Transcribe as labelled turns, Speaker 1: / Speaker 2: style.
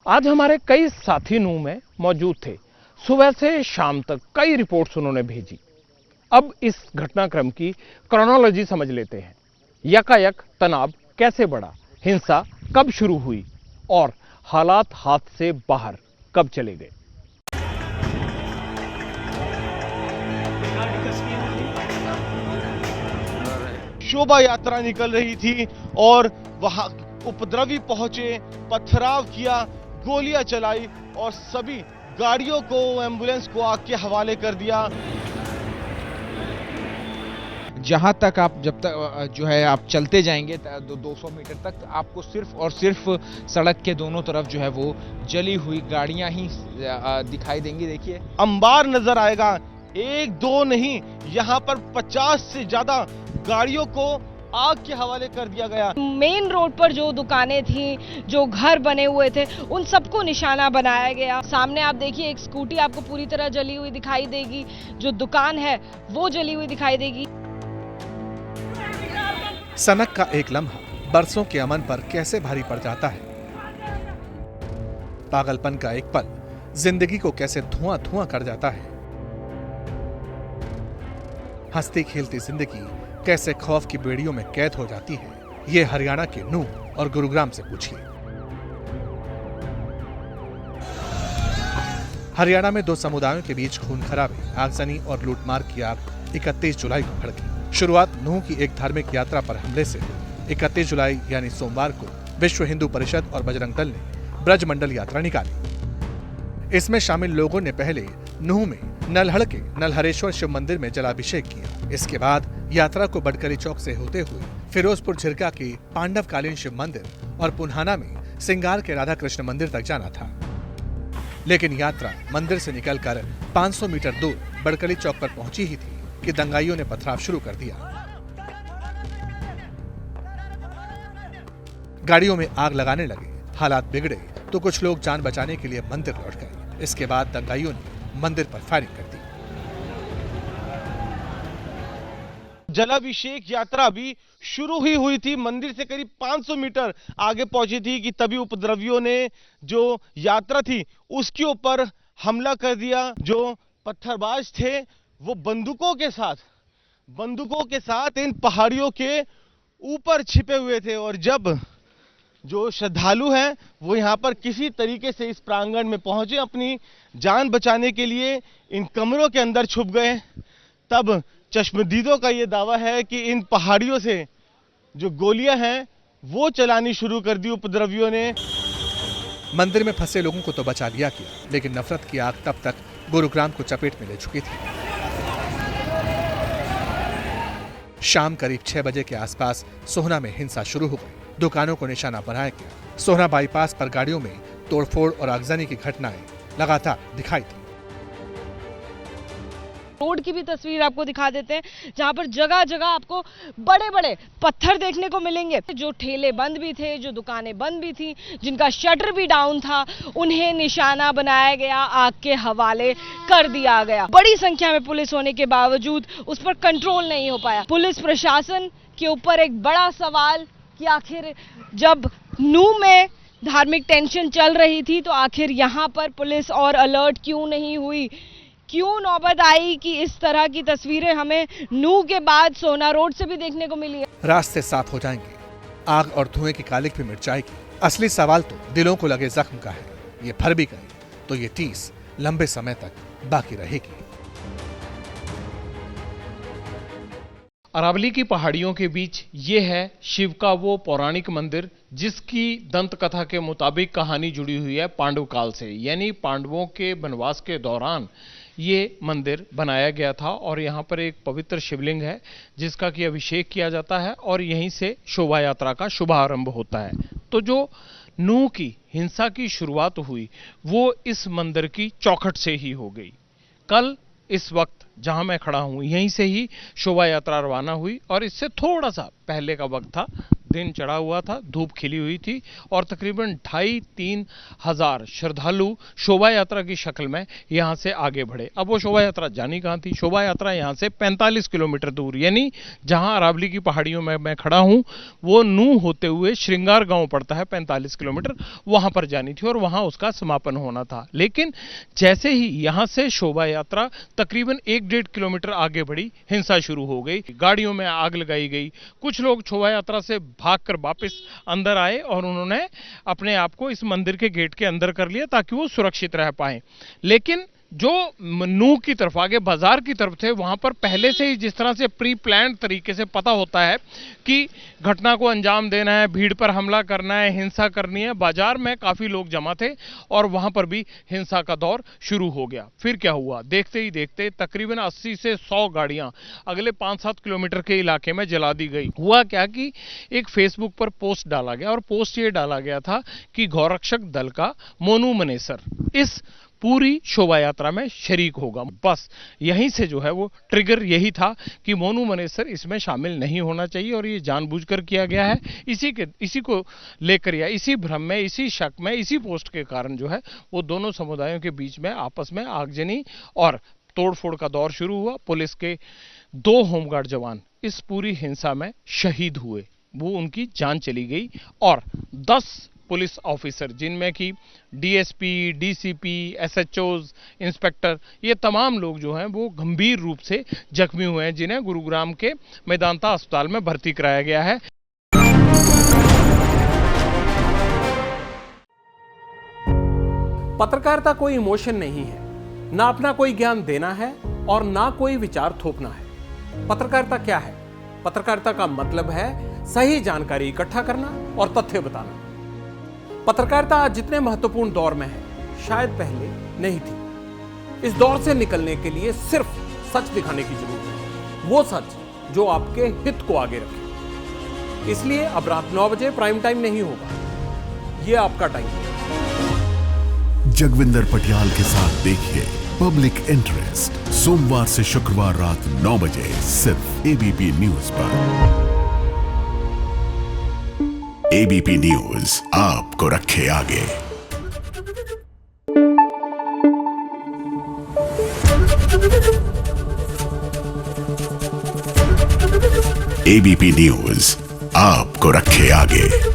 Speaker 1: आज हमारे कई साथी नूह में मौजूद थे। सुबह से शाम तक कई रिपोर्ट्स उन्होंने भेजी। अब इस घटनाक्रम की क्रोनोलॉजी समझ लेते हैं। यकायक तनाव कैसे बढ़ा, हिंसा कब शुरू हुई और हालात हाथ से बाहर कब चले गए।
Speaker 2: शोभा यात्रा निकल रही थी और वहां उपद्रवी पहुंचे, पथराव किया, गोलियां चलाई और सभी गाड़ियों को, एम्बुलेंस को आग के हवाले कर दिया।
Speaker 3: जहां तक आप जब तक जो है आप चलते जाएंगे 200 मीटर तक आपको सिर्फ और सिर्फ सड़क के दोनों तरफ जो है वो जली हुई गाड़ियां ही दिखाई देंगी। देखिए
Speaker 2: अंबार नजर आएगा, एक दो नहीं, यहाँ पर 50 से ज्यादा गाड़ियों को आग के हवाले कर दिया गया।
Speaker 4: मेन रोड पर जो दुकानें थी, जो घर बने हुए थे, उन सबको निशाना बनाया गया। सामने आप देखिए एक स्कूटी आपको पूरी तरह जली हुई दिखाई देगी, जो दुकान है वो जली हुई दिखाई देगी।
Speaker 5: सनक का एक लम्हा बरसों के अमन पर कैसे भारी पड़ जाता है। पागलपन का एक पल जिंदगी को कैसे धुआं धुआं कर जाता है। हंसती खेलती जिंदगी कैसे खौफ की बेड़ियों में कैद हो जाती है। ये हरियाणा के नूह और गुरुग्राम से पूछिए। हरियाणा में दो समुदायों के बीच खून खराबे, आगजनी और लूटमार की आग 31 जुलाई को भड़की। शुरुआत नूह की एक धार्मिक यात्रा पर हमले से हुई। 31 जुलाई यानी सोमवार को विश्व हिंदू परिषद और बजरंग दल ने ब्रज मंडल यात्रा निकाली। इसमें शामिल लोगों ने पहले नूह में नलहड़ के नलहरेश्वर शिव मंदिर में जलाभिषेक किया। इसके बाद यात्रा को बडकरी चौक से होते हुए फिरोजपुर झिरका के पांडवकालीन शिव मंदिर और पुन्हाना में सिंगार के राधा कृष्ण मंदिर तक जाना था। लेकिन यात्रा मंदिर से निकलकर 500 मीटर दूर बडकरी चौक पर पहुंची ही थी कि दंगाइयों ने पथराव शुरू कर दिया। गाड़ियों में आग लगाने लगे, हालात बिगड़े तो कुछ लोग जान बचाने के लिए मंदिर लौट गए। इसके बाद दंगाइयों ने मंदिर पर फायरिंग कर दी।
Speaker 2: जलाभिषेक यात्रा भी शुरू ही हुई थी। मंदिर से करीब 500 मीटर आगे पहुंची थी कि तभी उपद्रवियों ने जो यात्रा थी उसके ऊपर हमला कर दिया। जो पत्थरबाज थे वो बंदूकों के साथ इन पहाड़ियों के ऊपर छिपे हुए थे और जब जो श्रद्धालु हैं वो यहाँ पर किसी तरीके से इस प्रांगण में पहुंचे, अपनी जान बचाने के लिए इन कमरों के अंदर छुप गए। तब चश्मदीदों का ये दावा है कि इन पहाड़ियों से जो गोलियां हैं वो चलानी शुरू कर दी उपद्रवियों ने।
Speaker 5: मंदिर में फंसे लोगों को तो बचा लिया गया, लेकिन नफरत की आग तब तक गुरुग्राम को चपेट में ले चुकी थी। शाम करीब 6 बजे के आसपास सोहना में हिंसा शुरू हो गई। दुकानों को निशाना बनाया गया। सोहना बाईपास पर गाड़ियों में तोड़फोड़ और आगजनी की घटनाएं लगातार दिखाई दी।
Speaker 4: रोड की भी तस्वीर आपको दिखा देते हैं, जहां पर जगह जगह आपको बड़े बड़े पत्थर देखने को मिलेंगे। जो ठेले बंद भी थे, जो दुकानें बंद भी थी, जिनका शटर भी डाउन था, उन्हें निशाना बनाया गया, आग के हवाले कर दिया गया। बड़ी संख्या में पुलिस होने के बावजूद उस पर कंट्रोल नहीं हो पाया। पुलिस प्रशासन के ऊपर एक बड़ा सवाल कि आखिर जब नूह में धार्मिक टेंशन चल रही थी तो आखिर यहाँ पर पुलिस और अलर्ट क्यों नहीं हुई, क्यों नौबत आई कि इस तरह की तस्वीरें हमें नूह के बाद सोहना रोड से भी देखने को मिली है।
Speaker 5: रास्ते साफ हो जाएंगे, आग और धुएं की कालिक भी मिट जाएगी। असली सवाल तो दिलों को लगे जख्म का है। ये भर भी गए तो ये टीस लंबे समय तक बाकी रहेगी।
Speaker 1: अरावली की पहाड़ियों के बीच ये है शिव का वो पौराणिक मंदिर जिसकी दंत कथा के मुताबिक कहानी जुड़ी हुई है पांडव काल से, यानी पांडवों के वनवास के दौरान ये मंदिर बनाया गया था। और यहाँ पर एक पवित्र शिवलिंग है जिसका कि अभिषेक किया जाता है और यहीं से शोभा यात्रा का शुभारंभ होता है। तो जो नूह की हिंसा की शुरुआत हुई वो इस मंदिर की चौखट से ही हो गई। कल इस वक्त जहां मैं खड़ा हूं यहीं से ही शोभा यात्रा रवाना हुई और इससे थोड़ा सा पहले का वक्त था दिन चढ़ा हुआ था, धूप खिली हुई थी और तकरीबन 2,500-3 हजार श्रद्धालु शोभा यात्रा की शक्ल में यहाँ से आगे बढ़े। अब वो शोभा यात्रा जानी कहाँ थी? शोभा यात्रा यहाँ से 45 किलोमीटर दूर, यानी जहाँ अरावली की पहाड़ियों में मैं खड़ा हूँ वो नूह होते हुए श्रृंगार गांव पड़ता है 45 किलोमीटर, वहां पर जानी थी और वहां उसका समापन होना था। लेकिन जैसे ही यहां से शोभा यात्रा तकरीबन 1-1.5 किलोमीटर आगे बढ़ी, हिंसा शुरू हो गई, गाड़ियों में आग लगाई गई। कुछ लोग शोभा यात्रा से भागकर वापस अंदर आए और उन्होंने अपने आप को इस मंदिर के गेट के अंदर कर लिया ताकि वो सुरक्षित रह पाए। लेकिन जो नूह की तरफ आगे बाजार की तरफ थे, वहां पर पहले से ही जिस तरह से प्री प्लान्ड तरीके से पता होता है कि घटना को अंजाम देना है, भीड़ पर हमला करना है, हिंसा करनी है, बाजार में काफी लोग जमा थे और वहां पर भी हिंसा का दौर शुरू हो गया। फिर क्या हुआ? देखते ही देखते तकरीबन 80 से 100 गाड़ियां अगले 5-7 किलोमीटर के इलाके में जला दी गई। हुआ क्या कि एक फेसबुक पर पोस्ट डाला गया और पोस्ट ये डाला गया था कि गौरक्षक दल का मोनू मनेसर इस पूरी शोभा यात्रा में शरीक होगा। बस यहीं से जो है वो ट्रिगर यही था कि मोनू मनेसर इसमें शामिल नहीं होना चाहिए और ये जानबूझकर किया गया है। इसी को लेकर या इसी भ्रम में, इसी शक में, इसी पोस्ट के कारण जो है वो दोनों समुदायों के बीच में आपस में आगजनी और तोड़फोड़ का दौर शुरू हुआ। पुलिस के 2 होमगार्ड जवान इस पूरी हिंसा में शहीद हुए, वो उनकी जान चली गई और 10 पुलिस ऑफिसर जिनमें कि डीएसपी, डीसीपी, एसएचओज, इंस्पेक्टर, ये तमाम लोग जो हैं वो गंभीर रूप से जख्मी हुए हैं, जिन्हें गुरुग्राम के मेदांता अस्पताल में भर्ती कराया गया है।
Speaker 6: पत्रकारिता कोई इमोशन नहीं है, ना अपना कोई ज्ञान देना है और ना कोई विचार थोपना है। पत्रकारिता क्या है? पत्रकारिता का मतलब है सही जानकारी इकट्ठा करना और तथ्य बताना। पत्रकारिता आज जितने महत्वपूर्ण दौर में है, शायद पहले नहीं थी। इस दौर से निकलने के लिए सिर्फ सच दिखाने की जरूरत है, वो सच जो आपके हित को आगे रखे। इसलिए अब रात 9 बजे प्राइम टाइम नहीं होगा, ये आपका टाइम है।
Speaker 7: जगविंदर पटियाल के साथ देखिए पब्लिक इंटरेस्ट, सोमवार से शुक्रवार रात 9 बजे सिर्फ एबीपी न्यूज पर। एबीपी न्यूज आपको रखे आगे। एबीपी न्यूज आपको रखे आगे।